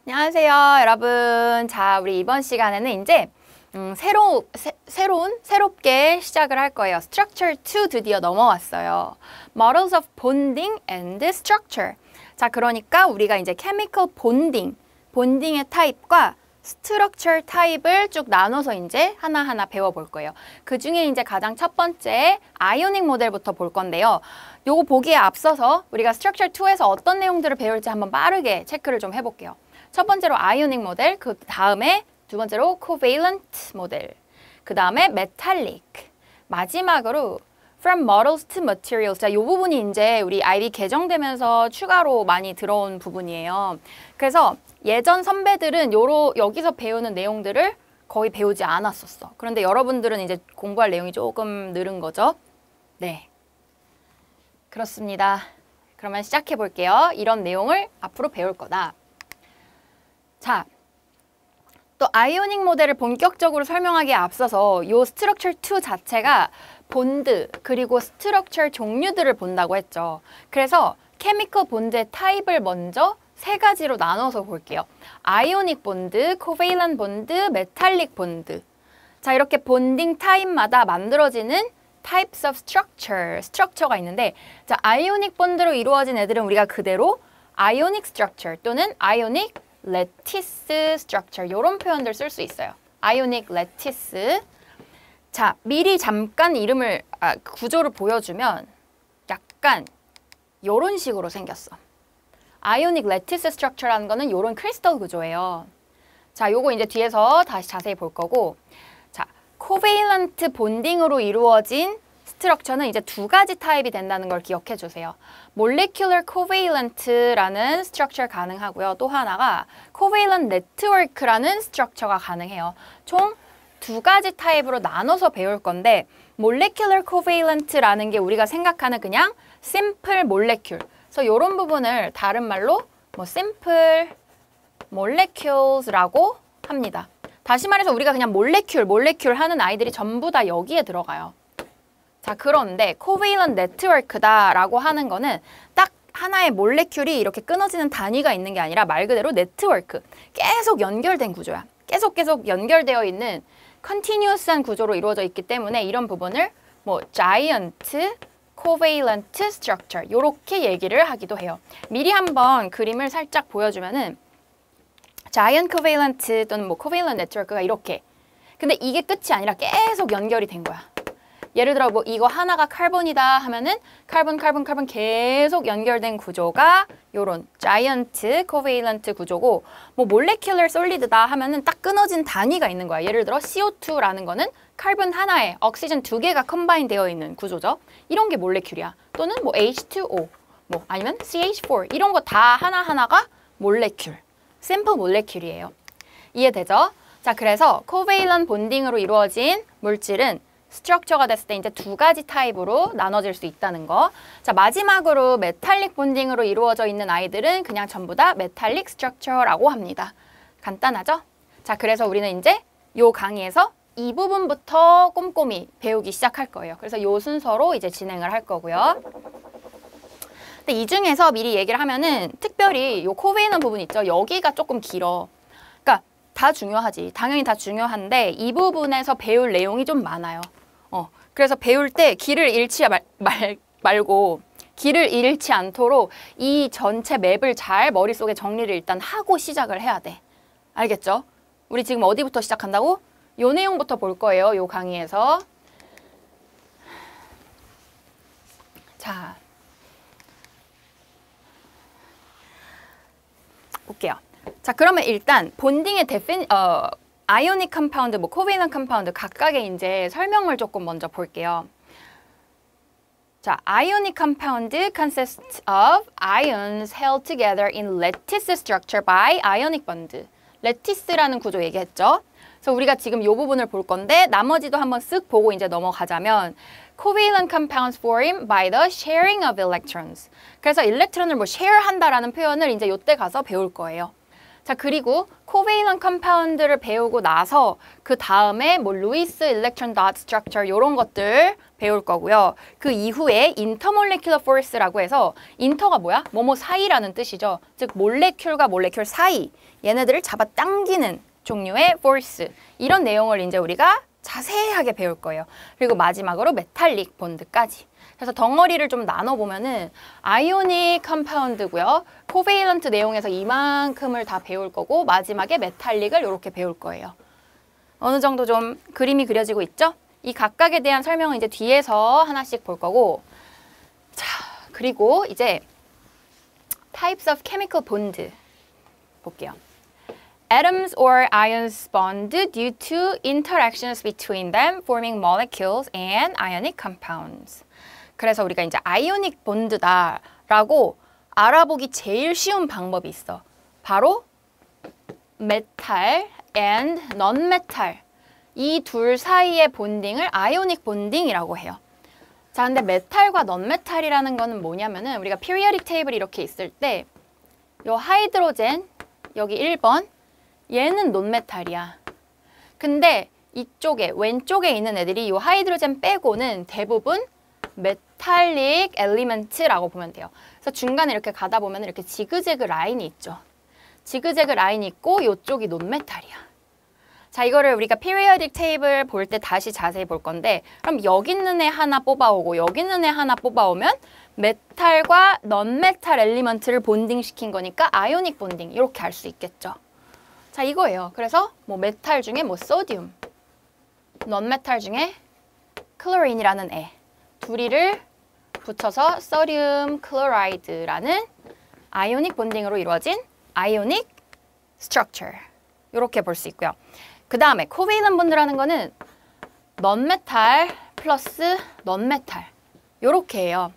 안녕하세요, 여러분. 자, 우리 이번 시간에는 이제 새롭게 시작을 할 거예요. Structure 2 드디어 넘어왔어요. Models of Bonding and Structure. 자, 그러니까 우리가 이제 Chemical Bonding, 본딩의 타입과 Structure 타입을 쭉 나눠서 이제 하나하나 배워볼 거예요. 그 중에 이제 가장 첫 번째 아이오닉 모델부터 볼 건데요. 요거 보기에 앞서서 우리가 Structure 2에서 어떤 내용들을 배울지 한번 빠르게 체크를 좀 해볼게요. 첫 번째로 아이오닉 모델, 그 다음에 두 번째로 covalent 모델, 그 다음에 metallic, 마지막으로 from models to materials. 자, 이 부분이 이제 우리 IB 개정되면서 추가로 많이 들어온 부분이에요. 그래서 예전 선배들은 여기서 배우는 내용들을 거의 배우지 않았었어. 그런데 여러분들은 이제 공부할 내용이 조금 늘은 거죠. 네, 그렇습니다. 그러면 시작해 볼게요. 이런 내용을 앞으로 배울 거다. 자, 또 아이오닉 모델을 본격적으로 설명하기에 앞서서 이 Structure 2 자체가 본드 그리고 스트럭처 종류들을 본다고 했죠. 그래서 케미컬 본드의 타입을 먼저 세 가지로 나눠서 볼게요. 아이오닉 본드, 코베일런 본드, 메탈릭 본드. 자, 이렇게 본딩 타입마다 만들어지는 types of structure, 스트럭처가 있는데, 자, 아이오닉 본드로 이루어진 애들은 우리가 그대로 아이오닉 스트럭처 또는 아이오닉 레티스 스트럭처 이런 표현들 쓸 수 있어요. 아이오닉 레티스. 자, 미리 잠깐 구조를 보여주면 약간 이런 식으로 생겼어. 아이오닉 레티스 스트럭처라는 거는 이런 크리스탈 구조예요. 자, 요거 이제 뒤에서 다시 자세히 볼 거고, 자, 코베일런트 본딩으로 이루어진 스트럭처는 이제 두 가지 타입이 된다는 걸 기억해 주세요. Molecular Covalent라는 스트럭처 가능하고요. 또 하나가 Covalent Network라는 스트럭처가 가능해요. 총 두 가지 타입으로 나눠서 배울 건데 Molecular Covalent라는 게 우리가 생각하는 그냥 Simple Molecule. 그래서 이런 부분을 다른 말로 Simple Molecules라고 합니다. 다시 말해서 우리가 그냥 몰레큘 하는 아이들이 전부 다 여기에 들어가요. 자, 그런데 covalent network다라고 하는 거는 딱 하나의 몰레큘이 이렇게 끊어지는 단위가 있는 게 아니라 말 그대로 네트워크, 계속 연결된 구조야. 계속 연결되어 있는 continuous한 구조로 이루어져 있기 때문에 이런 부분을 giant covalent structure 이렇게 얘기를 하기도 해요. 미리 한번 그림을 살짝 보여주면은 giant covalent 또는 covalent network가 이렇게. 근데 이게 끝이 아니라 계속 연결이 된 거야. 예를 들어 이거 하나가 카본이다 하면은 카본 계속 연결된 구조가 요런 giant covalent 구조고, molecular solid다 하면은 딱 끊어진 단위가 있는 거야. 예를 들어 CO2라는 거는 카본 하나에 억시전 두 개가 컴바인 되어 있는 구조죠. 이런 게 몰레큘이야. 또는 H2O, 아니면 CH4 이런 거 다 하나하나가 몰레큘, 심플 몰레큘이에요. 이해되죠? 자, 그래서 covalent 본딩으로 이루어진 물질은 스트럭처가 됐을 때 이제 두 가지 타입으로 나눠질 수 있다는 거. 자, 마지막으로 메탈릭 본딩으로 이루어져 있는 아이들은 그냥 전부 다 메탈릭 스트럭처라고 합니다. 간단하죠? 자, 그래서 우리는 이제 요 강의에서 이 부분부터 꼼꼼히 배우기 시작할 거예요. 그래서 요 순서로 이제 진행을 할 거고요. 근데 이 중에서 미리 얘기를 하면은 특별히 요 코베이넌 부분 있죠? 여기가 조금 길어. 그러니까 다 중요하지. 당연히 다 중요한데 이 부분에서 배울 내용이 좀 많아요. 그래서 배울 때 길을 잃지 말고 길을 잃지 않도록 이 전체 맵을 잘 머릿속에 정리를 일단 하고 시작을 해야 돼. 알겠죠? 우리 지금 어디부터 시작한다고? 요 내용부터 볼 거예요. 요 강의에서. 자, 볼게요. 자, 그러면 일단 본딩의 아이오닉 컴파운드, 코베일런 컴파운드 각각의 이제 설명을 조금 먼저 볼게요. 자, ionic compound consists of ions held together in lattice structure by ionic bond. 레티스라는 구조 얘기했죠. 그래서 우리가 지금 이 부분을 볼 건데 나머지도 한번 쓱 보고 이제 넘어가자면 covalent compounds form by the sharing of electrons. 그래서 일렉트론을 share한다라는 표현을 이제 이때 가서 배울 거예요. 자, 그리고 코베일런 컴파운드를 배우고 나서 그 다음에 루이스 일렉트론 닷 스트럭처 이런 것들 배울 거고요. 그 이후에 intermolecular force라고 해서 inter가 뭐야? 뭐뭐 사이라는 뜻이죠. 즉 몰레큘과 몰레큘 사이 얘네들을 잡아당기는 종류의 force 이런 내용을 이제 우리가 자세하게 배울 거예요. 그리고 마지막으로 메탈릭 본드까지. 그래서 덩어리를 좀 나눠보면은 아이오닉 컴파운드고요. 코베일런트 내용에서 이만큼을 다 배울 거고 마지막에 메탈릭을 이렇게 배울 거예요. 어느 정도 좀 그림이 그려지고 있죠? 이 각각에 대한 설명은 이제 뒤에서 하나씩 볼 거고 자, 그리고 이제 types of chemical bond 볼게요. Atoms or ions bond due to interactions between them forming molecules and ionic compounds. 그래서 우리가 이제 아이오닉 본드다라고 알아보기 제일 쉬운 방법이 있어. 바로 메탈 and non-metal 이 둘 사이의 본딩을 아이오닉 본딩이라고 해요. 자, 근데 메탈과 non-metal이라는 거는 뭐냐면은 우리가 periodic table 이렇게 있을 때 요 하이드로젠 여기 1번 얘는 논메탈이야. 근데 이쪽에 왼쪽에 있는 애들이 이 하이드로젠 빼고는 대부분 메탈릭 엘리먼트라고 보면 돼요. 그래서 중간에 이렇게 가다 보면 이렇게 지그재그 라인이 있죠. 지그재그 라인이 있고 이쪽이 논메탈이야. 자, 이거를 우리가 periodic table 볼 때 다시 자세히 볼 건데 그럼 여기 있는 애 하나 뽑아오고 여기 있는 애 하나 뽑아오면 메탈과 non-metal 엘리먼트를 본딩시킨 거니까 아이오닉 본딩 이렇게 알 수 있겠죠. 자, 이거예요. 그래서 뭐 메탈 중에 뭐 소디움, non-metal 중에 클로린이라는 애 둘이를 붙여서 소디움 클로라이드라는 아이오닉 본딩으로 이루어진 아이오닉 스트럭처 이렇게 볼 수 있고요. 그 다음에 코베일런 본드라는 거는 non-metal 플러스 non-metal 이렇게 해요.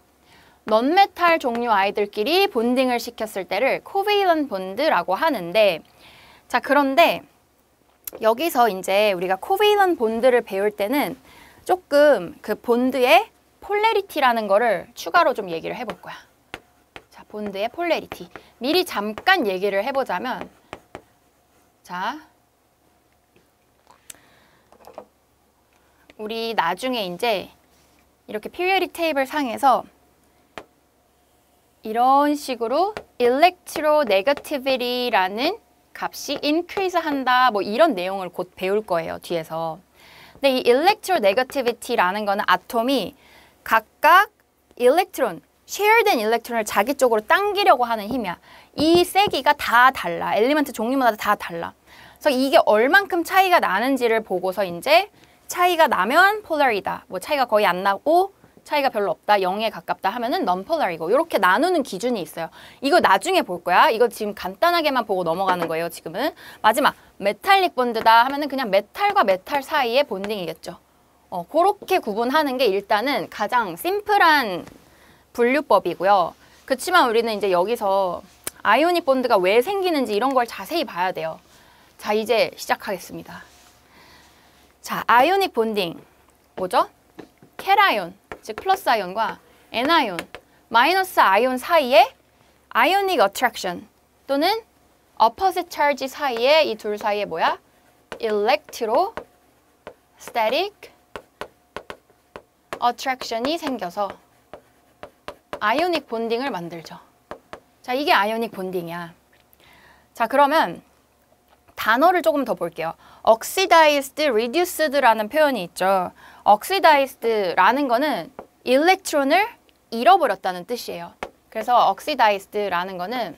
non-metal 종류 아이들끼리 본딩을 시켰을 때를 코베일런 본드라고 하는데 자, 그런데 여기서 이제 우리가 코베일런 본드를 배울 때는 조금 그 본드의 폴래리티라는 거를 추가로 좀 얘기를 해볼 거야. 자, 본드의 폴래리티. 미리 잠깐 얘기를 해보자면 자, 우리 나중에 이제 이렇게 periodic table 상에서 이런 식으로 electronegativity라는 값이 increase 한다 뭐 이런 내용을 곧 배울 거예요, 뒤에서. 근데 이 electronegativity라는 거는 아톰이 각각 일렉트론, 쉐어된 일렉트론을 자기 쪽으로 당기려고 하는 힘이야. 이 세기가 다 달라. 엘리먼트 종류마다 다 달라. 그래서 이게 얼만큼 차이가 나는지를 보고서 이제 차이가 나면 폴라리다. 뭐 차이가 거의 안 나고 차이가 별로 없다, 0에 가깝다 하면은 non-polar이고 이렇게 나누는 기준이 있어요. 이거 나중에 볼 거야. 이거 지금 간단하게만 보고 넘어가는 거예요, 지금은. 마지막, 메탈릭 본드다 하면은 그냥 메탈과 메탈 사이의 본딩이겠죠. 그렇게 구분하는 게 일단은 가장 심플한 분류법이고요. 그렇지만 우리는 이제 여기서 아이오닉 본드가 왜 생기는지 이런 걸 자세히 봐야 돼요. 자, 이제 시작하겠습니다. 자, 아이오닉 본딩 뭐죠? 캣아이온, 즉 플러스 아이온과 N아이온, 마이너스 아이온 사이에 아이오닉 어트랙션 또는 opposite charge 사이에 이 둘 사이에 뭐야? electrostatic attraction이 생겨서 아이오닉 본딩을 만들죠. 자, 이게 아이오닉 본딩이야. 자, 그러면 단어를 조금 더 볼게요. oxidized, reduced라는 표현이 있죠. oxidized라는 거는 일렉트론을 잃어버렸다는 뜻이에요. 그래서 oxidized라는 거는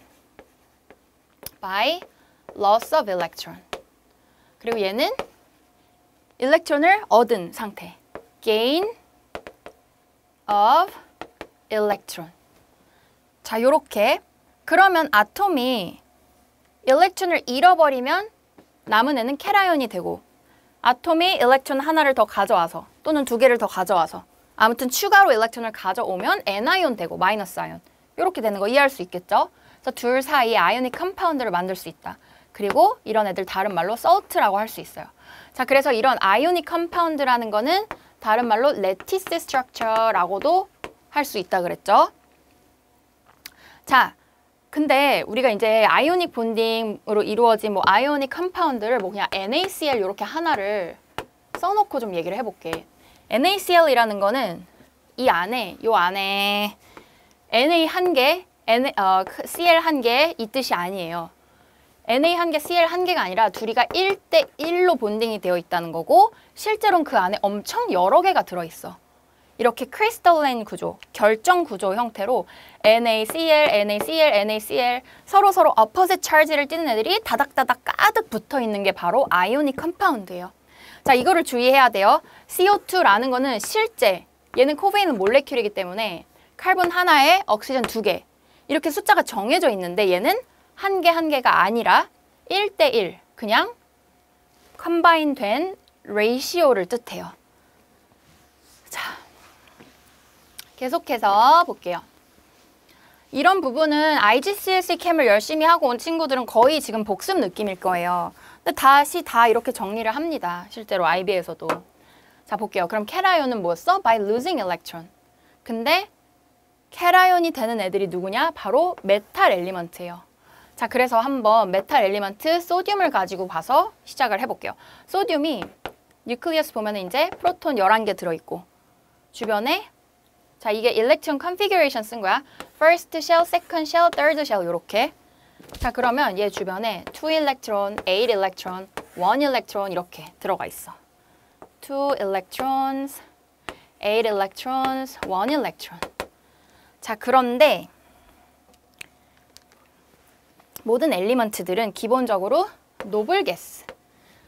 by loss of electron. 그리고 얘는 일렉트론을 얻은 상태. gain of electron. 자, 요렇게. 그러면 아톰이 일렉트론을 잃어버리면 남은 애는 캣아이온이 되고 아톰이 일렉트론 하나를 더 가져와서 또는 두 개를 더 가져와서 아무튼 추가로 일렉트론을 가져오면 N아이온 되고 마이너스 아이온 이렇게 되는 거 이해할 수 있겠죠? 그래서 둘 사이에 아이오닉 컴파운드를 만들 수 있다. 그리고 이런 애들 다른 말로 salt라고 할 수 있어요. 자, 그래서 이런 아이오닉 컴파운드라는 거는 다른 말로 레티스 스트럭처라고도 할 수 있다 그랬죠? 자, 근데 우리가 이제 아이오닉 본딩으로 이루어진 뭐 아이오닉 컴파운드를 뭐 그냥 NaCl 이렇게 하나를 써놓고 좀 얘기를 해볼게. NaCl이라는 거는 요 안에 Na 한 개, Cl 한 개 이 뜻이 아니에요. Na 한 개, Cl 한 개가 아니라 둘이가 1대1로 본딩이 되어 있다는 거고 실제로는 그 안에 엄청 여러 개가 들어있어. 이렇게 크리스탈라인 구조, 결정 구조 형태로 NaCl, NaCl, NaCl 서로 opposite charge를 띠는 애들이 다닥다닥 가득 붙어 있는 게 바로 아이오닉 컴파운드예요. 자, 이거를 주의해야 돼요. CO2라는 거는 실제 얘는 코베인 몰레큘이기 때문에 카본 하나에 옥시전 두 개 이렇게 숫자가 정해져 있는데 얘는 한 개가 아니라 1대1 그냥 컴바인 된 레이시오를 뜻해요. 자, 계속해서 볼게요. 이런 부분은 IGCSE 캠을 열심히 하고 온 친구들은 거의 지금 복습 느낌일 거예요. 근데 다시 다 이렇게 정리를 합니다. 실제로 IB에서도. 자, 볼게요. 그럼 캣아연은 뭐였어? By losing electron. 근데 캣아연이 되는 애들이 누구냐? 바로 메탈 엘리먼트예요. 자, 그래서 한번 메탈 엘리먼트 소듐을 가지고 봐서 시작을 해볼게요. 소듐이 뉴클리어스 보면은 이제 프로톤 11개 들어있고 주변에 자, 이게 electron configuration 쓴 거야. first shell, second shell, third shell 이렇게. 자, 그러면 얘 주변에 2 electron, 8 electron, 1 electron 이렇게 들어가 있어. 2 electrons, 8 electrons, 1 electron. 자, 그런데 모든 엘리먼트들은 기본적으로 노블 가스.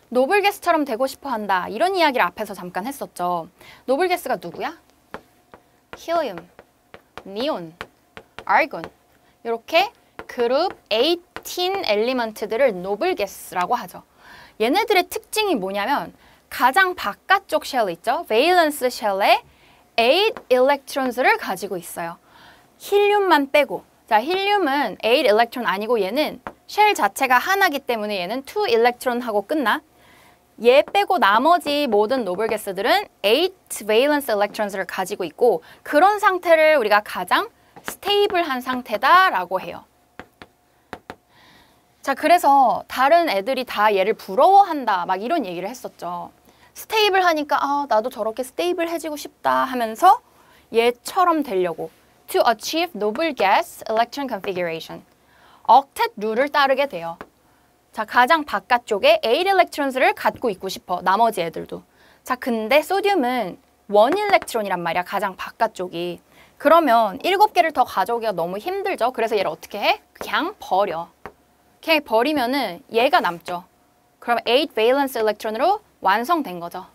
노블 가스처럼 되고 싶어 한다. 이런 이야기를 앞에서 잠깐 했었죠. 노블 가스가 누구야? 힐리움, 니온, 아르곤 이렇게 그룹 18 엘리먼트들을 노블 가스라고 하죠. 얘네들의 특징이 뭐냐면 가장 바깥쪽 쉘 있죠? 베일런스 쉘에 8 일렉트론을 가지고 있어요. 힐륨만 빼고 자, 힐륨은 8 일렉트론 아니고 얘는 쉘 자체가 하나기 때문에 얘는 2 일렉트론하고 끝나. 얘 빼고 나머지 모든 노블 가스들은 8 valence electrons를 가지고 있고 그런 상태를 우리가 가장 스테이블한 상태다라고 해요. 자, 그래서 다른 애들이 다 얘를 부러워한다 막 이런 얘기를 했었죠. 스테이블하니까 아, 나도 저렇게 스테이블해지고 싶다 하면서 얘처럼 되려고 to achieve noble gas electron configuration octet 룰을 따르게 돼요. 자, 가장 바깥쪽에 8 electrons를 갖고 있고 싶어. 나머지 애들도. 자, 근데 소듐은 1 electron이란 말이야. 가장 바깥쪽이. 그러면 7개를 더 가져오기가 너무 힘들죠. 그래서 얘를 어떻게 해? 그냥 버려. 그냥 버리면은 얘가 남죠. 그럼 8 valence electron으로 완성된 거죠.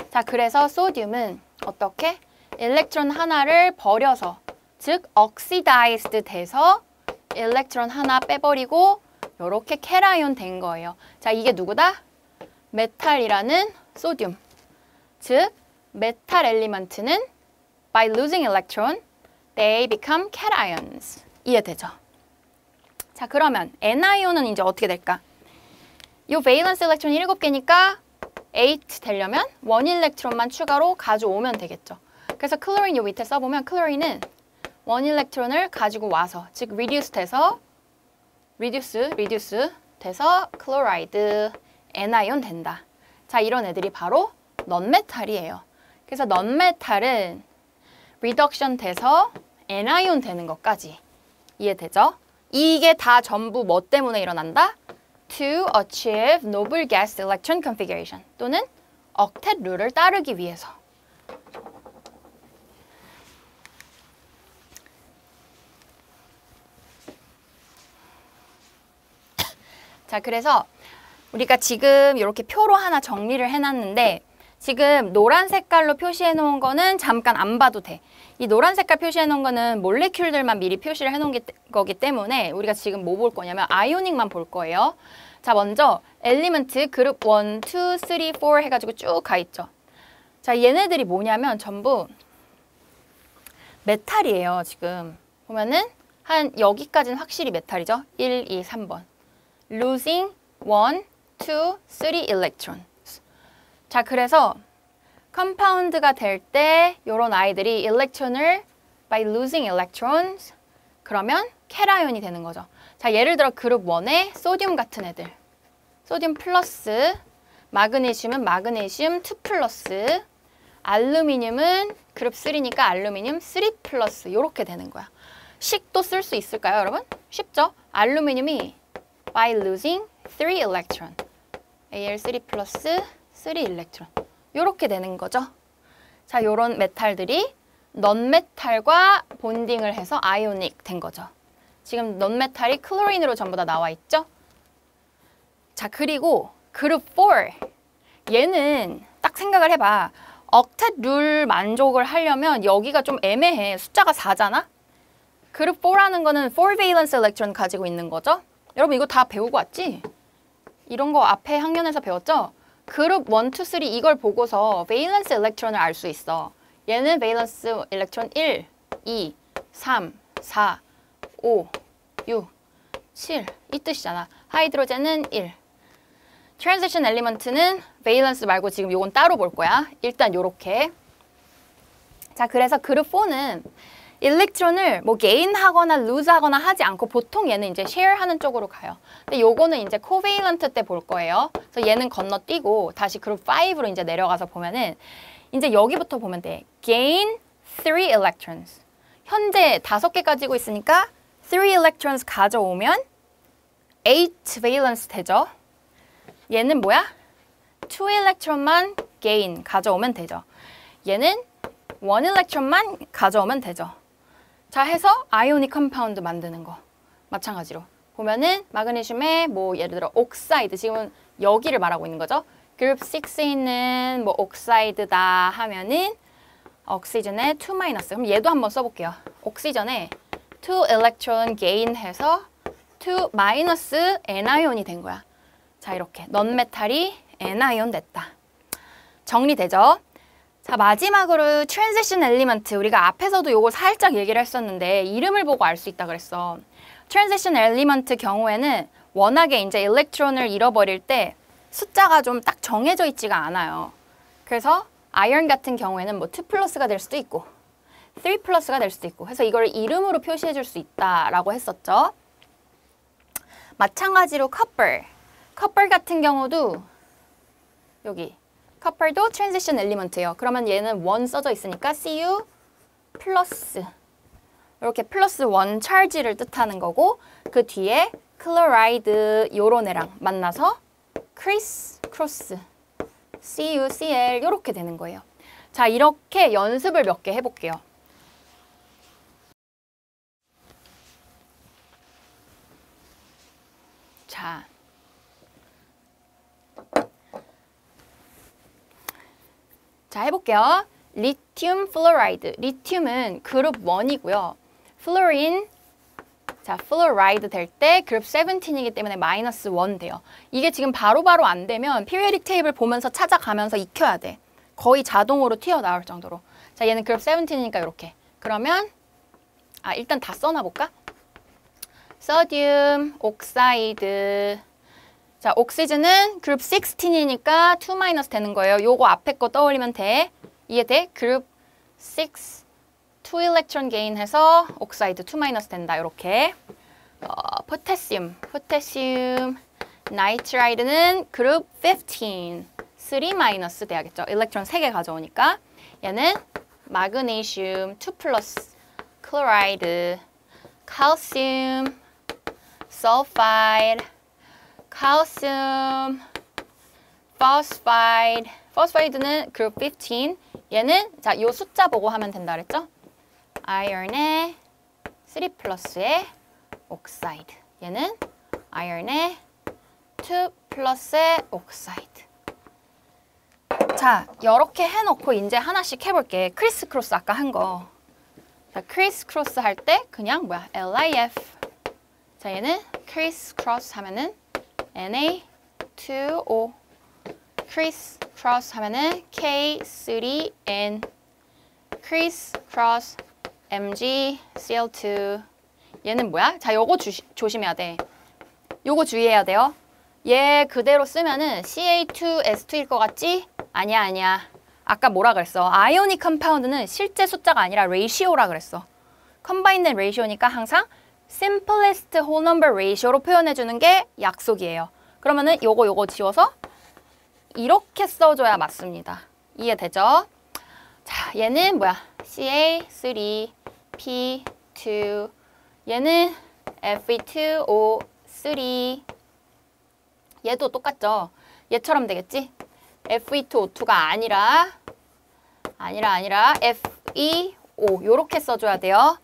자, 그래서 소듐은 어떻게? 일렉트론 하나를 버려서 즉 oxidized 돼서 일렉트론 하나 빼버리고 이렇게 캣아이온 된 거예요. 자, 이게 누구다? 메탈이라는 소듐. 즉, 메탈 엘리먼트는 by losing electron, they become cations. 이해되죠? 자, 그러면 N아이온은 이제 어떻게 될까? 이 valence electron 7개니까 8 되려면 1 일렉트론만 추가로 가져오면 되겠죠. 그래서 클로린 요 밑에 써보면 클로린은 1 일렉트론을 가지고 와서 즉 reduce 돼서 reduce 돼서 클로라이드, N아이온 된다. 자, 이런 애들이 바로 넌메탈이에요. 그래서 넌메탈은 reduction 돼서 N아이온 되는 것까지 이해되죠? 이게 다 전부 뭐 때문에 일어난다? To achieve noble gas electron configuration 또는 octet 룰을 따르기 위해서. 자, 그래서 우리가 지금 이렇게 표로 하나 정리를 해놨는데 지금 노란 색깔로 표시해 놓은 거는 잠깐 안 봐도 돼. 이 노란 색깔 표시해 놓은 거는 몰레큘들만 미리 표시를 해 놓은 거기 때문에 우리가 지금 뭐 볼 거냐면 아이오닉만 볼 거예요. 자, 먼저 엘리먼트 그룹 1, 2, 3, 4 해가지고 쭉 가 있죠. 자, 얘네들이 뭐냐면 전부 메탈이에요. 지금 보면은 한 여기까지는 확실히 메탈이죠. 1, 2, 3번. losing 1, 2, 3 electrons. 자, 그래서 컴파운드가 될 때 이런 아이들이 일렉트론을 by losing electrons 그러면 캣아이온이 되는 거죠. 자, 예를 들어 그룹 1에 소듐 같은 애들. 소듐 플러스, 마그네슘은 마그네슘 2 플러스, 알루미늄은 그룹 3니까 알루미늄 3 플러스 이렇게 되는 거야. 식도 쓸 수 있을까요, 여러분? 쉽죠? 알루미늄이 by losing 3 electron. Al3 플러스 3 electron. 이렇게 되는 거죠. 자, 요런 메탈들이 넌메탈과 본딩을 해서 아이오닉 된 거죠. 지금 넌메탈이 클로린으로 전부 다 나와 있죠? 자, 그리고 그룹 4. 얘는 딱 생각을 해봐. 억텟 룰 만족을 하려면 여기가 좀 애매해. 숫자가 4잖아? 그룹 4라는 거는 4 valence electron 가지고 있는 거죠? 여러분 이거 다 배우고 왔지? 이런 거 앞에 학년에서 배웠죠? 그룹 1, 2, 3 이걸 보고서 valence electron을 알 수 있어. 얘는 valence electron 1, 2, 3, 4, 5, 6, 7 이 뜻이잖아. 하이드로젠은 1. transition element는 valence 말고 지금 요건 따로 볼 거야. 일단 요렇게. 자, 그래서 그룹 4는 일렉트론을 뭐 게인하거나 루즈하거나 하지 않고 보통 얘는 이제 쉐어하는 쪽으로 가요. 근데 요거는 이제 코베일런트 때 볼 거예요. 그래서 얘는 건너뛰고 다시 그룹 5로 이제 내려가서 보면은 이제 여기부터 보면 돼. gain 3 electrons. 현재 5개 가지고 있으니까 3 electrons 가져오면 8 valence 되죠. 얘는 뭐야? 2 electron만 gain 가져오면 되죠. 얘는 1 electron만 가져오면 되죠. 자, 해서 아이오닉 컴파운드 만드는 거. 마찬가지로. 보면은 마그네슘의 뭐 예를 들어 옥사이드. 지금은 여기를 말하고 있는 거죠. 그룹 6에 있는 뭐 옥사이드다 하면은 옥시전에 2 마이너스. 그럼 얘도 한번 써볼게요. 옥시전에 2 electron gain 해서 2 마이너스 N아이온이 된 거야. 자, 이렇게 넌메탈이 N아이온 됐다. 정리되죠? 자, 마지막으로 트랜지션 엘리먼트. 우리가 앞에서도 요걸 살짝 얘기를 했었는데 이름을 보고 알 수 있다 그랬어. 트랜지션 엘리먼트 경우에는 워낙에 이제 일렉트론을 잃어버릴 때 숫자가 좀 딱 정해져 있지가 않아요. 그래서 아이언 같은 경우에는 뭐 2 플러스가 될 수도 있고 3 플러스가 될 수도 있고 해서 이걸 이름으로 표시해 줄 수 있다라고 했었죠. 마찬가지로 커플 같은 경우도 여기 커플도 트랜지션 엘리먼트예요. 그러면 얘는 1 써져 있으니까 Cu 플러스 이렇게 플러스 1 찰지를 뜻하는 거고 그 뒤에 클로라이드 요런 애랑 만나서 크리스 크로스 CuCl 이렇게 되는 거예요. 자, 이렇게 연습을 몇 개 해볼게요. 자, 해볼게요. 리튬 플로라이드. 리튬은 그룹 1이고요. 플로린, 자, 플로라이드 될 때 그룹 17이기 때문에 마이너스 1 돼요. 이게 지금 바로바로 안 되면 피리오딕 테이블 보면서 찾아가면서 익혀야 돼. 거의 자동으로 튀어나올 정도로. 자, 얘는 그룹 17이니까 이렇게. 그러면 일단 다 써놔볼까? 소듐, 옥사이드. 자, 옥시즌은 그룹 16이니까 2 마이너스 되는 거예요. 요거 앞에 거 떠올리면 돼. 이해돼? 그룹 6, 2 electron gain 해서 옥사이드 2 마이너스 된다. 요렇게. 포타슘, 나이트라이드는 그룹 15, 3 마이너스 돼야겠죠. 일렉트론 3개 가져오니까. 얘는 마그네슘 2 플러스, 클로라이드, 칼슘, 설파이드, 칼슘, 포스파이드. 포스파이드는 그룹 15. 얘는 자, 요 숫자 보고 하면 된다 그랬죠? 아이언의 3 플러스의 옥사이드. 얘는 아이언의 2 플러스의 옥사이드. 자, 이렇게 해놓고 이제 하나씩 해볼게. 크리스 크로스 아까 한 거. 자, 크리스 크로스 할 때 그냥 뭐야? LIF. 자, 얘는 크리스 크로스 하면은 Na2O. 크리스 크로스 하면은 K3N. 크리스 크로스 MgCl2. 얘는 뭐야? 자, 요거 조심해야 돼. 요거 주의해야 돼요. 얘 그대로 쓰면은 CA2S2일 것 같지? 아니야. 아까 뭐라 그랬어? 아이오닉 컴파운드는 실제 숫자가 아니라 레이시오라 그랬어. 컴바인된 레이시오니까 항상 simplest whole number ratio로 표현해주는 게 약속이에요. 그러면은 요거 지워서 이렇게 써줘야 맞습니다. 이해되죠? 자, 얘는 뭐야? Ca3, P2. 얘는 Fe2O3. 얘도 똑같죠? 얘처럼 되겠지? Fe2O2가 아니라 FeO. 요렇게 써줘야 돼요.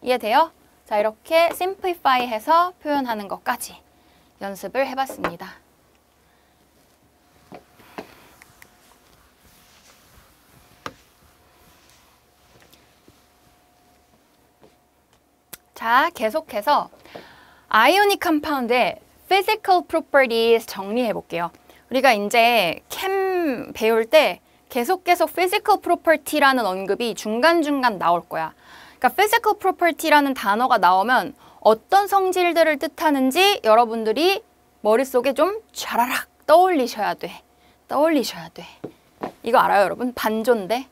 이해돼요? 자, 이렇게 simplify 해서 표현하는 것까지 연습을 해봤습니다. 자, 계속해서 아이오닉 컴파운드의 physical properties 정리해 볼게요. 우리가 이제 캠 배울 때 계속 physical property라는 언급이 중간중간 나올 거야. 그러니까 physical property라는 단어가 나오면 어떤 성질들을 뜻하는지 여러분들이 머릿속에 좀 촤라락 떠올리셔야 돼. 떠올리셔야 돼. 이거 알아요, 여러분? 반존대.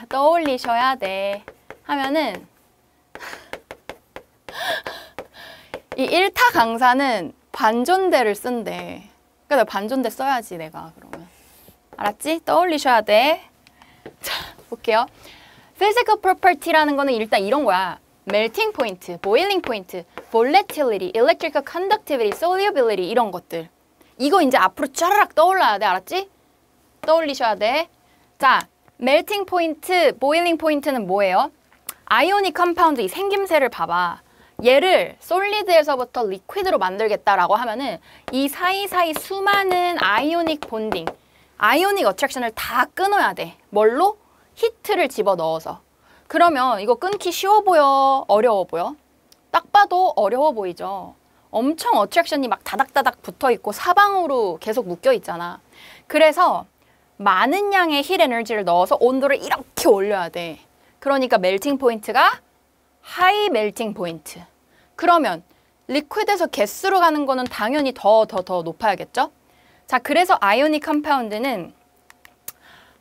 떠올리셔야 돼. 하면은 이 1타 강사는 반존대를 쓴대. 그러니까 내가 반존대 써야지, 내가 그러면. 알았지? 떠올리셔야 돼. 자, 볼게요. physical property라는 거는 일단 이런 거야. melting point, boiling point, volatility, electrical conductivity, solubility 이런 것들. 이거 이제 앞으로 쫘라락 떠올라야 돼. 알았지? 떠올리셔야 돼. 자, melting point, boiling point는 뭐예요? 아이오닉 컴파운드 이 생김새를 봐봐. 얘를 솔리드에서부터 리퀴드로 만들겠다라고 하면은 이 사이사이 수많은 아이오닉 본딩, 아이오닉 어트랙션을 다 끊어야 돼. 뭘로? 히트를 집어넣어서. 그러면 이거 끊기 쉬워 보여? 어려워 보여? 딱 봐도 어려워 보이죠? 엄청 어트랙션이 막 다닥다닥 붙어있고 사방으로 계속 묶여있잖아. 그래서 많은 양의 힐 에너지를 넣어서 온도를 이렇게 올려야 돼. 그러니까 멜팅 포인트가 하이 멜팅 포인트. 그러면 리퀴드에서 가스로 가는 거는 당연히 더 높아야겠죠? 자, 그래서 아이오닉 컴파운드는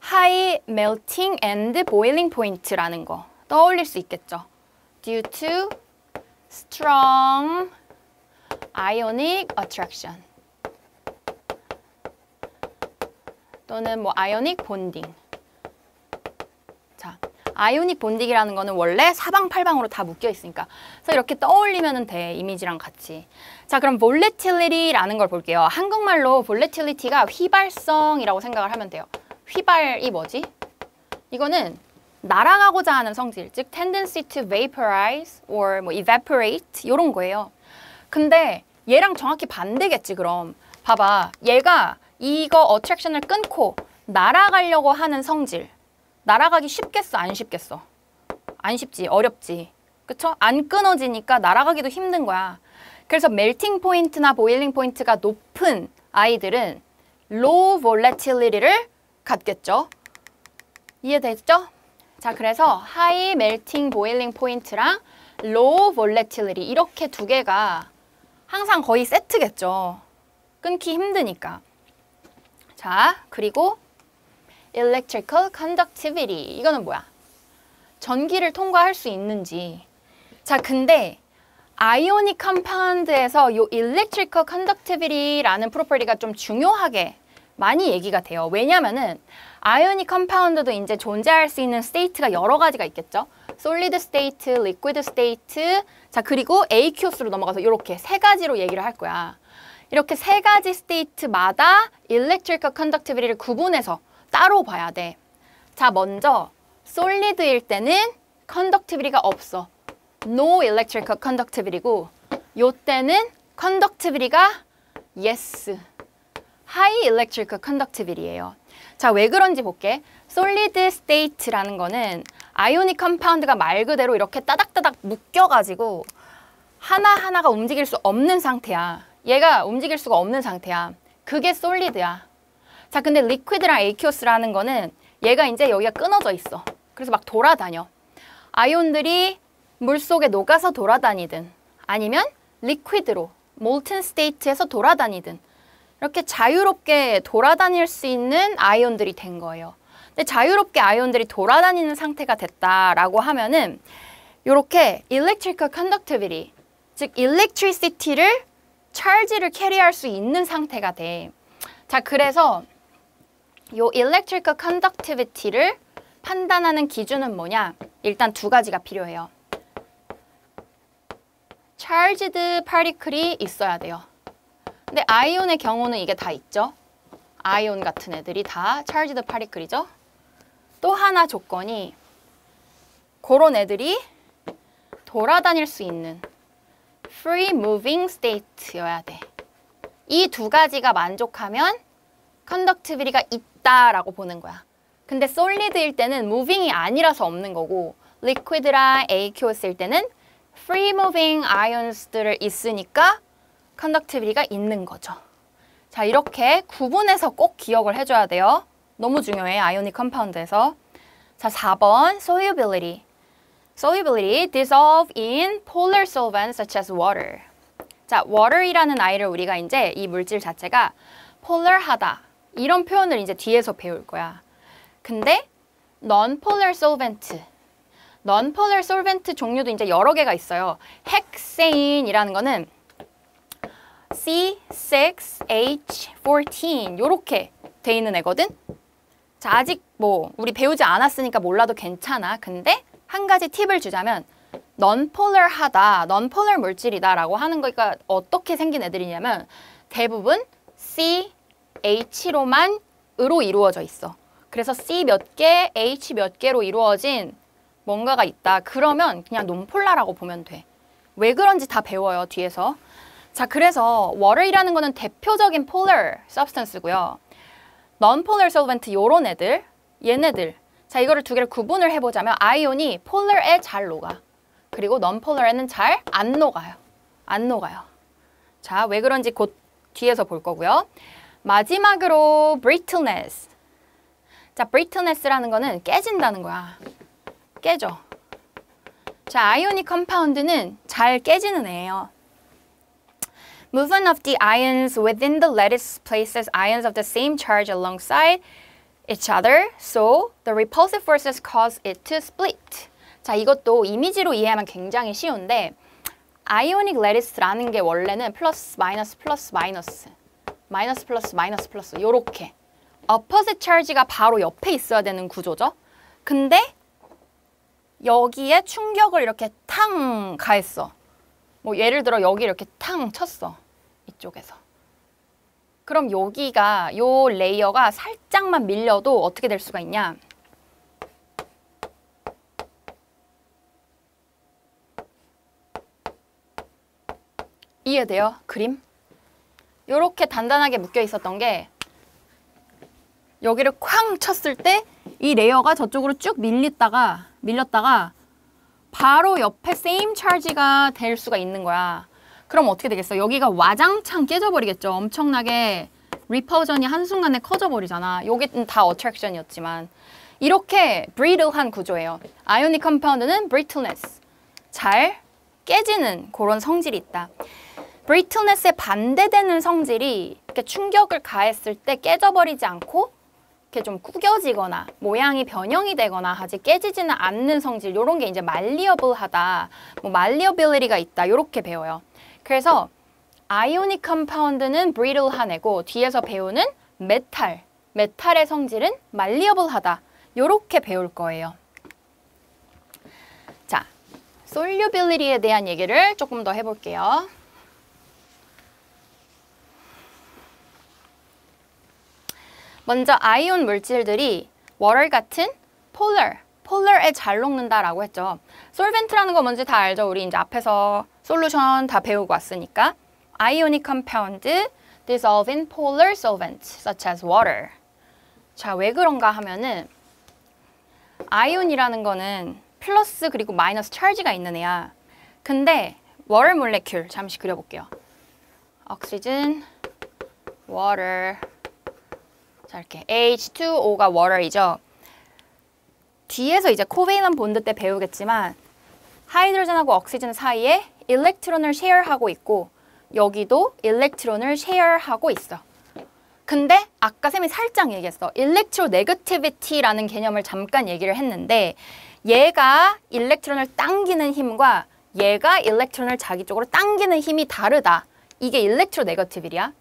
하이 멜팅 앤드 보일링 포인트라는 거 떠올릴 수 있겠죠? Due to strong ionic attraction 또는 뭐 ionic bonding. 자, 아이오닉 본딩이라는 거는 원래 사방팔방으로 다 묶여 있으니까. 그래서 이렇게 떠올리면 돼, 이미지랑 같이. 자, 그럼 volatility라는 걸 볼게요. 한국말로 volatility가 휘발성이라고 생각을 하면 돼요. 휘발이 뭐지? 이거는 날아가고자 하는 성질, 즉 tendency to vaporize or 뭐 evaporate 이런 거예요. 근데 얘랑 정확히 반대겠지, 그럼. 봐봐, 얘가 이거 attraction을 끊고 날아가려고 하는 성질. 날아가기 쉽겠어? 안 쉽겠어? 안 쉽지. 어렵지. 그쵸? 안 끊어지니까 날아가기도 힘든 거야. 그래서 멜팅 포인트나 보일링 포인트가 높은 아이들은 low volatility를 갖겠죠? 이해됐죠? 자, 그래서 high melting boiling point랑 low volatility 이렇게 두 개가 항상 거의 세트겠죠. 끊기 힘드니까. 자, 그리고 electrical conductivity. 이거는 뭐야? 전기를 통과할 수 있는지. 자, 근데 아이오닉 컴파운드에서 이 electrical conductivity라는 프로퍼티가 좀 중요하게 많이 얘기가 돼요. 왜냐면은 아이오닉 컴파운드도 이제 존재할 수 있는 스테이트가 여러 가지가 있겠죠. 솔리드 스테이트, 리퀴드 스테이트, 자, 그리고 aqueous로 넘어가서 이렇게 세 가지로 얘기를 할 거야. 이렇게 세 가지 스테이트마다 electrical conductivity를 구분해서 따로 봐야 돼. 자, 먼저 솔리드일 때는 conductivity가 없어. No electrical conductivity고 요때는 conductivity가 yes. high electrical conductivity예요. 자, 왜 그런지 볼게. solid state라는 거는 아이오닉 컴파운드가 말 그대로 이렇게 따닥따닥 묶여가지고 하나하나가 움직일 수 없는 상태야. 얘가 움직일 수가 없는 상태야. 그게 solid야. 자, 근데 리퀴드랑 aqueous라는 거는 얘가 이제 여기가 끊어져 있어. 그래서 막 돌아다녀. 아이온들이 물속에 녹아서 돌아다니든 아니면 리퀴드로 molten state에서 돌아다니든 이렇게 자유롭게 돌아다닐 수 있는 아이온들이 된 거예요. 근데 자유롭게 아이온들이 돌아다니는 상태가 됐다라고 하면은 이렇게 electrical conductivity, 즉 electricity를 charge를 캐리할 수 있는 상태가 돼. 자, 그래서 요 electrical conductivity를 판단하는 기준은 뭐냐? 일단 두 가지가 필요해요. charged particle이 있어야 돼요. 근데 아이온의 경우는 이게 다 있죠. 아이온 같은 애들이 다 charged particle이죠. 또 하나 조건이 그런 애들이 돌아다닐 수 있는 free moving state여야 돼. 이 두 가지가 만족하면 conductivity가 있다라고 보는 거야. 근데 solid일 때는 moving이 아니라서 없는 거고 liquid랑 aqueous일 때는 free moving ions들을 있으니까 conductivity가 있는 거죠. 자, 이렇게 구분해서 꼭 기억을 해줘야 돼요. 너무 중요해, ionic compound에서. 자, 4번 solubility. Solubility dissolve in polar solvents such as water. 자, water이라는 아이를 우리가 이제 이 물질 자체가 polar하다 이런 표현을 이제 뒤에서 배울 거야. 근데 non-polar solvent, non-polar solvent 종류도 이제 여러 개가 있어요. 헥세인이라는 거는 C6H14 요렇게 돼 있는 애거든. 자, 아직 뭐 우리 배우지 않았으니까 몰라도 괜찮아. 근데 한 가지 팁을 주자면 non-polar하다, non-polar 물질이다 라고 하는 거가 어떻게 생긴 애들이냐면 대부분 CH로만 으로 이루어져 있어. 그래서 C 몇 개, H 몇 개로 이루어진 뭔가가 있다. 그러면 그냥 논폴라라고 보면 돼. 왜 그런지 다 배워요, 뒤에서. 자, 그래서 water이라는 거는 대표적인 polar substance고요. non-polar solvent 요런 애들, 얘네들. 자, 이거를 두 개를 구분을 해보자면 아이온이 polar에 잘 녹아. 그리고 non-polar에는 잘 안 녹아요. 안 녹아요. 자, 왜 그런지 곧 뒤에서 볼 거고요. 마지막으로 brittleness. 자, brittleness라는 거는 깨진다는 거야. 깨져. 자, 아이오닉 컴파운드는 잘 깨지는 애예요. Movement of the ions within the lattice places ions of the same charge alongside each other, so the repulsive forces cause it to split. 자, 이것도 이미지로 이해하면 굉장히 쉬운데 아이오닉 레디스라는 게 원래는 플러스 마이너스 플러스 마이너스 마이너스 플러스 마이너스 플러스 요렇게 opposite charge가 바로 옆에 있어야 되는 구조죠. 근데 여기에 충격을 이렇게 탕 가했어. 뭐 예를 들어 여기 이렇게 탕 쳤어. 이쪽에서. 그럼 여기가 요 레이어가 살짝만 밀려도 어떻게 될 수가 있냐? 이해돼요? 그림? 요렇게 단단하게 묶여 있었던 게 여기를 쾅 쳤을 때 이 레이어가 저쪽으로 쭉 밀렸다가 바로 옆에 same charge가 될 수가 있는 거야. 그럼 어떻게 되겠어? 여기가 와장창 깨져버리겠죠. 엄청나게 리퍼전이 한순간에 커져버리잖아. 요게 다 어트랙션이었지만 이렇게 brittle한 구조예요. 아이오닉 컴파운드는 brittleness, 잘 깨지는 그런 성질이 있다. brittleness에 반대되는 성질이 이렇게 충격을 가했을 때 깨져버리지 않고 이렇게 좀 구겨지거나 모양이 변형이 되거나 하지 깨지지는 않는 성질, 이런 게 이제 malleable하다, 뭐 malleability가 있다 이렇게 배워요. 그래서 아이오닉 컴파운드는 brittle한 애고 뒤에서 배우는 메탈의 성질은 malleable하다 이렇게 배울 거예요. 자, solubility에 대한 얘기를 조금 더 해볼게요. 먼저 아이온 물질들이 water 같은 polar에 잘 녹는다라고 했죠. 솔벤트라는 거 뭔지 다 알죠? 우리 이제 앞에서 솔루션 다 배우고 왔으니까. Ionic compound dissolve in polar solvents such as water. 자, 왜 그런가 하면은 아이온이라는 거는 플러스 그리고 마이너스 찰지가 있는 애야. 근데 water molecule 잠시 그려볼게요. oxygen, water. 자, 이렇게 H2O가 water이죠. 뒤에서 이제 코베일런 본드 때 배우겠지만 하이드로젠하고 억시즌 사이에 일렉트론을 쉐어하고 있고 여기도 일렉트론을 쉐어하고 있어. 근데 아까 쌤이 살짝 얘기했어. 일렉트로네거티비티라는 개념을 잠깐 얘기를 했는데 얘가 일렉트론을 당기는 힘과 얘가 일렉트론을 자기 쪽으로 당기는 힘이 다르다. 이게 일렉트로네거티비티야.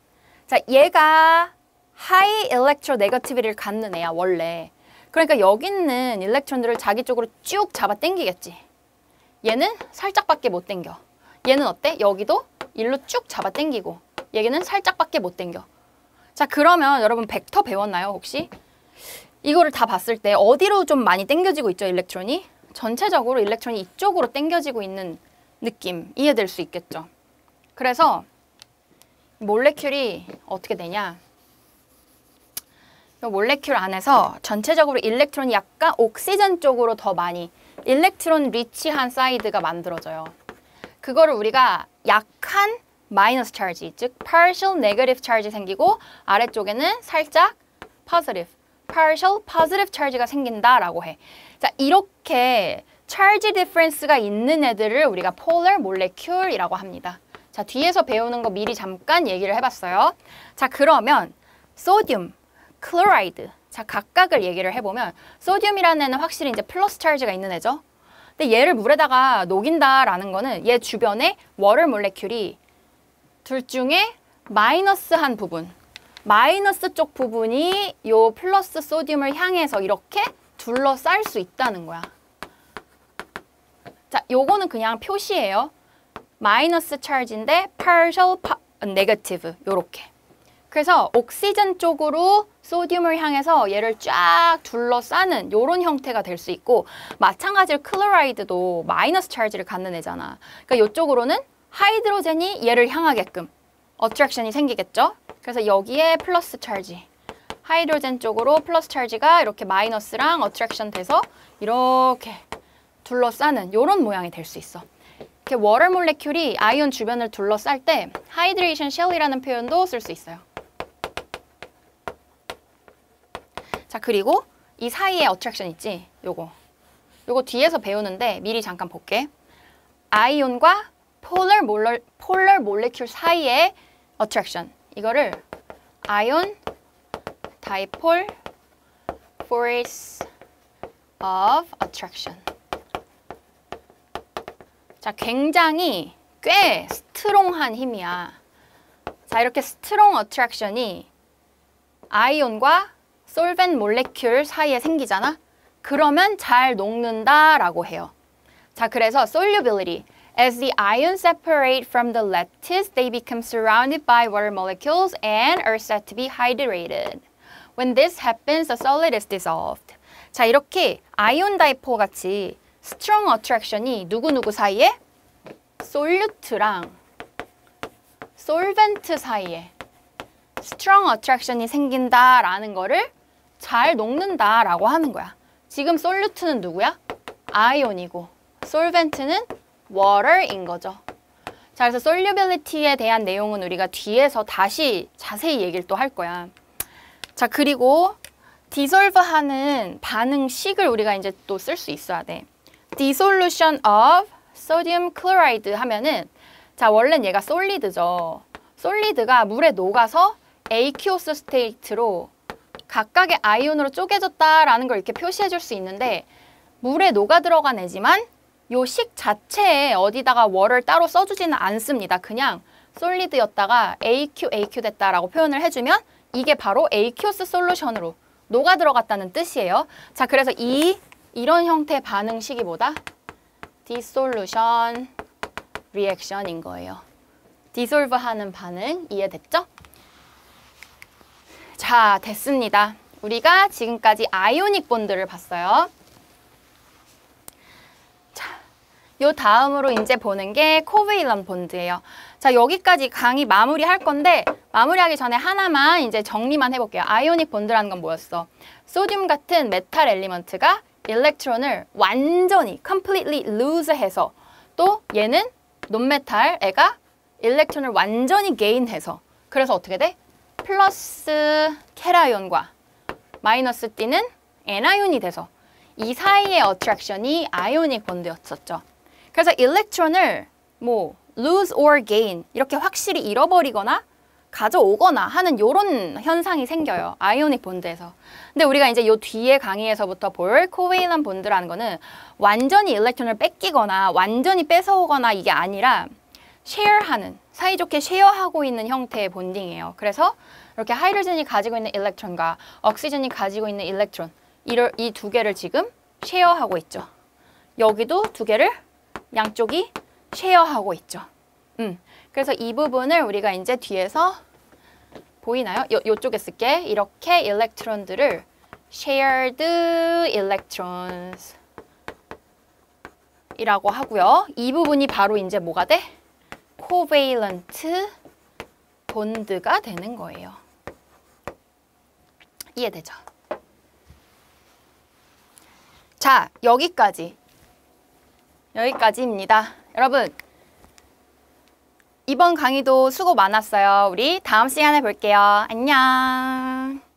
자, 얘가 하이 일렉트로네거티비티를 갖는 애야 원래. 그러니까 여기 있는 일렉트론들을 자기 쪽으로 쭉 잡아 당기겠지. 얘는 살짝밖에 못 당겨. 얘는 어때? 여기도 일로 쭉 잡아 당기고 얘는 살짝밖에 못 당겨. 자, 그러면 여러분 벡터 배웠나요, 혹시? 이거를 다 봤을 때 어디로 좀 많이 당겨지고 있죠, 일렉트론이? 전체적으로 일렉트론이 이쪽으로 당겨지고 있는 느낌 이해될 수 있겠죠. 그래서 몰레큘이 어떻게 되냐? 이 몰레큘 안에서 전체적으로 일렉트론이 약간 옥시전 쪽으로 더 많이 일렉트론 리치한 사이드가 만들어져요. 그거를 우리가 약한 마이너스 차지, 즉 partial negative charge 생기고 아래쪽에는 살짝 positive, partial positive charge가 생긴다라고 해. 자, 이렇게 charge difference가 있는 애들을 우리가 polar molecule이라고 합니다. 자, 뒤에서 배우는 거 미리 잠깐 얘기를 해봤어요. 자, 그러면 소듐, 클로라이드, 자, 각각을 얘기를 해보면 소듐이라는 애는 확실히 이제 플러스 차지가 있는 애죠. 근데 얘를 물에다가 녹인다라는 거는 얘 주변에 워터 몰레큘이 둘 중에 마이너스한 부분, 마이너스 쪽 부분이 요 플러스 소듐을 향해서 이렇게 둘러쌀 수 있다는 거야. 자, 요거는 그냥 표시예요. 마이너스 차지인데 partial negative 요렇게. 그래서 옥시전 쪽으로 소듐을 향해서 얘를 쫙 둘러싸는 요런 형태가 될 수 있고 마찬가지로 클로라이드도 마이너스 차지를 갖는 애잖아. 그러니까 이쪽으로는 하이드로젠이 얘를 향하게끔 어트랙션이 생기겠죠. 그래서 여기에 플러스 차지, 하이드로젠 쪽으로 플러스 차지가 이렇게 마이너스랑 어트랙션 돼서 이렇게 둘러싸는 요런 모양이 될 수 있어. 이렇게 워터 몰레큘이 아이온 주변을 둘러쌀 때 하이드레이션 쉘이라는 표현도 쓸 수 있어요. 자, 그리고 이 사이에 어트랙션 있지? 요거 뒤에서 배우는데 미리 잠깐 볼게. 아이온과 폴러 몰레큘 사이의 어트랙션, 이거를 아이온 다이폴 force of attraction. 자, 굉장히 꽤 스트롱한 힘이야. 자, 이렇게 스트롱 어트랙션이 아이온과 솔벤트 몰레큘 사이에 생기잖아? 그러면 잘 녹는다라고 해요. 자, 그래서 solubility. As the ions separate from the lattice, they become surrounded by water molecules and are said to be hydrated. When this happens, the solid is dissolved. 자, 이렇게 아이온 다이포 같이 스트롱 어트랙션이 누구누구 사이에? 솔루트랑 솔벤트 사이에 스트롱 어트랙션이 생긴다라는 거를 잘 녹는다라고 하는 거야. 지금 솔루트는 누구야? 아이온이고 솔벤트는 water인 거죠. 자, 그래서 solubility에 대한 내용은 우리가 뒤에서 다시 자세히 얘기를 또 할 거야. 자, 그리고 dissolve하는 반응식을 우리가 이제 또 쓸 수 있어야 돼. dissolution of sodium chloride 하면은, 자, 원래는 얘가 솔리드죠. 솔리드가 물에 녹아서 aqueous state로 각각의 아이온으로 쪼개졌다라는 걸 이렇게 표시해 줄 수 있는데, 물에 녹아 들어간 애지만 요 식 자체에 어디다가 water 따로 써주지는 않습니다. 그냥 솔리드였다가 AQ 됐다라고 표현을 해주면 이게 바로 aqueous 솔루션으로 녹아 들어갔다는 뜻이에요. 자, 그래서 이런 형태의 반응식이 뭐다? dissolution reaction인 거예요. dissolve 하는 반응 이해됐죠? 자, 됐습니다. 우리가 지금까지 아이오닉 본드를 봤어요. 자, 요 다음으로 이제 보는 게 코베일런 본드예요. 자, 여기까지 강의 마무리할 건데 마무리하기 전에 하나만 이제 정리만 해볼게요. 아이오닉 본드라는 건 뭐였어? 소듐 같은 메탈 엘리먼트가 일렉트론을 완전히 completely lose 해서, 또 얘는 논메탈 애가 일렉트론을 완전히 gain해서, 그래서 어떻게 돼? 플러스 캐라이온과 마이너스 띠는 애나이온이 돼서 이 사이의 어트랙션이 아이오닉 본드였었죠. 그래서 일렉트론을 뭐 lose or gain 이렇게 확실히 잃어버리거나 가져오거나 하는 요런 현상이 생겨요. 아이오닉 본드에서. 근데 우리가 이제 요 뒤에 강의에서부터 볼 코베일런 본드라는 거는 완전히 일렉트론을 뺏기거나 완전히 뺏어오거나 이게 아니라 쉐어하는, 사이좋게 쉐어하고 있는 형태의 본딩이에요. 그래서 이렇게 하이드로젠이 가지고 있는 일렉트론과 옥시전이 가지고 있는 일렉트론, 이 두 개를 지금 쉐어하고 있죠. 여기도 두 개를 양쪽이 쉐어하고 있죠. 그래서 이 부분을 우리가 이제 뒤에서 보이나요? 요쪽에 쓸게. 이렇게 일렉트론들을 shared electrons 이라고 하고요. 이 부분이 바로 이제 뭐가 돼? covalent bond가 되는 거예요. 이해되죠? 자, 여기까지입니다. 여러분, 이번 강의도 수고 많았어요. 우리 다음 시간에 볼게요. 안녕.